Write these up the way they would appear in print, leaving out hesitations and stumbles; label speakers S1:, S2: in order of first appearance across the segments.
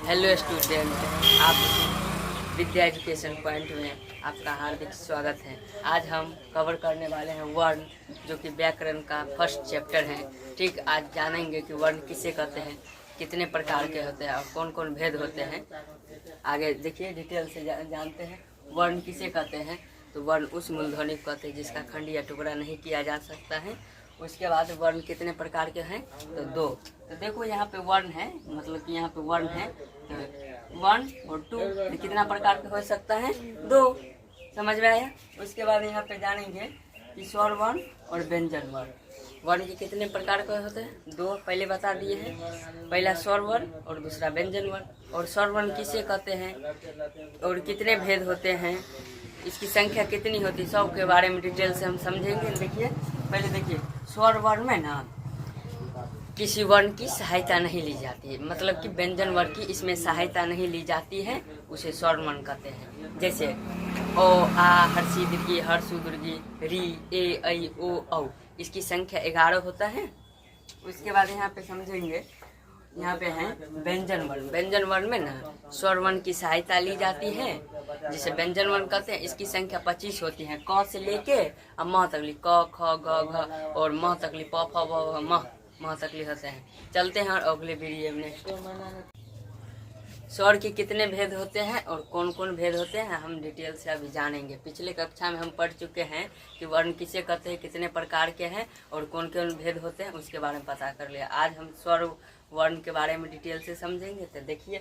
S1: Hello student, आप विद्या education point में आपका हार्दिक स्वागत है। आज हम कवर करने वाले हैं वर्ण, जो कि व्याकरण का फर्स्ट चैप्टर है। ठीक, आज जानेंगे कि वर्ण किसे कहते हैं, कितने प्रकार के होते हैं और कौन कौन भेद होते हैं। आगे देखिए, डिटेल से जानते हैं वर्ण किसे कहते हैं। तो वर्ण उस मूलध्वनि को कहते हैं जिसका खंड या टुकड़ा नहीं किया जा सकता है। उसके बाद वर्ण कितने प्रकार के हैं, तो दो। तो देखो यहाँ पे वर्ण है, मतलब कि यहाँ पे वर्ण है, तो वन और टू कितना प्रकार के हो सकता है, दो। समझ में आया। उसके बाद यहाँ पे जानेंगे कि स्वर वर्ण और व्यंजन वर्ण। वर्ण के कितने प्रकार के होते हैं, दो पहले बता दिए हैं। पहला स्वर वर्ण और दूसरा व्यंजन वर्ण। और स्वर वर्ण किसे कहते हैं और कितने भेद होते हैं, इसकी संख्या कितनी होती है, सब के बारे में डिटेल से हम समझेंगे। देखिए, पहले देखिए, स्वर वर्ण में ना किसी वर्ण की सहायता नहीं ली जाती है, मतलब कि व्यंजन वर्ण की इसमें सहायता नहीं ली जाती है, उसे स्वर वर्ण कहते हैं। जैसे ओ, आ, हर्षी, दीर्घी, हर्षु, दीर्घी, री, ए, ऐ, ओ, औ, इसकी संख्या 11 होता है। उसके बाद यहाँ पे समझेंगे, यहाँ पे है व्यंजन वर्ण। व्यंजन वर्ण में ना स्वर वर्ण की सहायता ली जाती है, जिसे व्यंजन वर्ण कहते हैं। इसकी संख्या 25 होती है, क से लेके अब म तकली, क, ख, ग, घ और म तकली, प, फ, ब, म तकली होते हैं। चलते हैं और अगले वीडियो में नेक्स्ट स्वर के कितने भेद होते हैं और कौन कौन भेद होते हैं हम डिटेल से अभी जानेंगे। पिछले कक्षा में हम पढ़ चुके हैं कि वर्ण किसे कहते हैं, कितने प्रकार के हैं और कौन कौन भेद होते हैं, उसके बारे में पता कर लिया। आज हम स्वर वर्ण के बारे में डिटेल से समझेंगे। तो देखिए,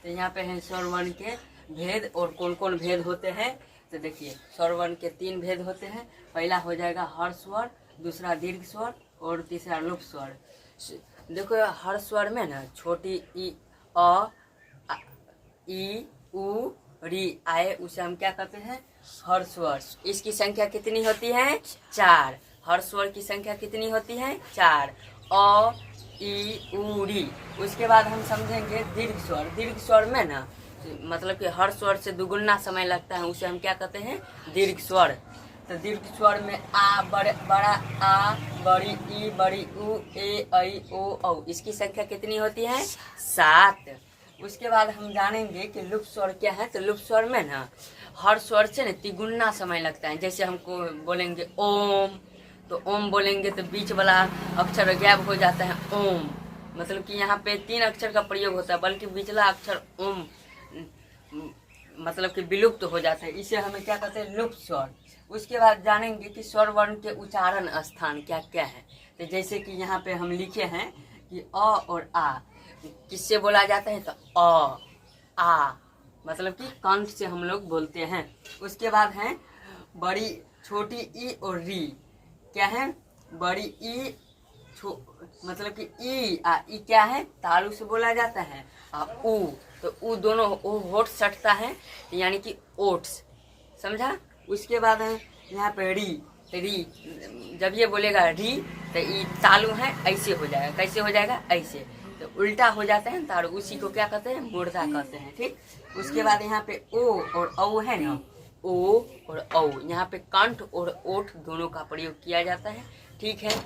S1: तो यहाँ पे है स्वर वर्ण के भेद और कौन कौन भेद होते हैं। तो देखिए, स्वर वर्ण के 3 भेद होते हैं। पहला हो जाएगा हर्ष स्वर, दूसरा दीर्घ स्वर और तीसरा लुप्त स्वर। देखो, हर्ष स्वर में ना छोटी ई, अ, ई, उ, री आए, उसे हम क्या कहते हैं, हर्ष स्वर। इसकी संख्या कितनी होती है, 4। हर्ष स्वर की संख्या कितनी होती है, 4। अ, ई, उ, री। उसके बाद हम समझेंगे दीर्घ स्वर। दीर्घ स्वर में ना मतलब कि हर्ष स्वर से दुगुना समय लगता है, उसे हम क्या कहते हैं, दीर्घ स्वर। तो दीर्घ स्वर में आ, बड़ा आ, बड़ी ई, बड़ी उ, ए, ऐ, ओ, औ, इसकी संख्या कितनी होती है, 7। उसके बाद हम जानेंगे कि लुप्त स्वर क्या है। तो लुप्त स्वर में ना हर स्वर से ना तिगुना समय लगता है। जैसे हमको बोलेंगे ओम, तो ओम बोलेंगे तो बीच वाला अक्षर गायब हो जाता है, ओम। मतलब कि यहाँ पे 3 अक्षर का प्रयोग होता है, बल्कि बीचला अक्षर ओम मतलब कि विलुप्त हो जाता है। इसे हमें क्या कहते हैं, लुप्त स्वर। उसके बाद जानेंगे कि स्वर वर्ण के उच्चारण स्थान क्या क्या है। तो जैसे कि यहाँ पे हम लिखे हैं कि अ और आ किससे बोला जाता है, तो अ, आ मतलब कि कंठ से हम लोग बोलते हैं। उसके बाद है बड़ी छोटी ई और री, क्या है, बड़ी ई मतलब कि ई, ई क्या है, तालु से बोला जाता है। उ, तो उ दोनों होठ सटता है, यानी कि ओट्स, समझा। उसके बाद है यहाँ पे री। तो री, जब ये बोलेगा री तो ई तालु है, ऐसे हो जाएगा। कैसे हो जाएगा, ऐसे। तो उल्टा हो जाता है तालु, उसी को क्या कहते हैं, मुर्दा कहते हैं। ठीक। उसके बाद यहाँ पे ओ और औ है ना, ओ और औ, यहाँ पे कंठ और ओठ दोनों का प्रयोग किया जाता है। ठीक है।